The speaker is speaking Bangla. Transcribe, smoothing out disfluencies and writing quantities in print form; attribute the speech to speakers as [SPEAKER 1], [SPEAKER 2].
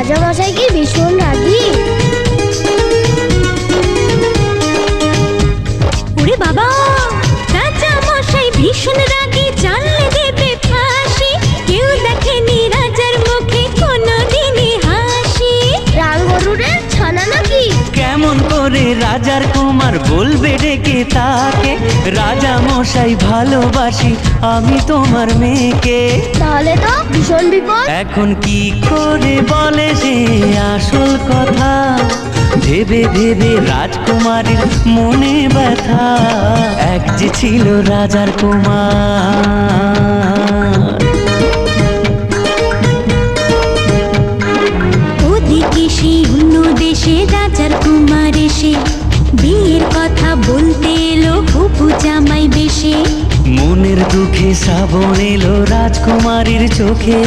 [SPEAKER 1] রাজামশাই কি ভীষণ রাগী?
[SPEAKER 2] ওরে বাবা, রাজামশাই ভীষণ রাগী, জানলে দেবে ফাঁসি। কেউ দেখেনি রাজার মুখে কোনোদিনই হাসি।
[SPEAKER 1] রাম গরুরের ছানা নাকি?
[SPEAKER 3] কেমন করে রাজার কুমার বলবে ডেকে তাকে, রাজা মশাই ভালোবাসি আমি তোমার মেয়েকে।
[SPEAKER 1] তাহলে তো ভীষণ বিপদ।
[SPEAKER 3] এখন কি করে বলে সে আসল কথা, ভেবে ভেবে রাজকুমারীর মনে ব্যথা। এক যে ছিল রাজার কুমার।
[SPEAKER 2] ওদিকে সেই অন্য দেশে রাজার কুমার এসে বিয়ের কথা বলতে এলো হবু জামাই বেশে।
[SPEAKER 3] মনের দুঃখে শ্রাবণ এলো রাজকুমারীর চোখে।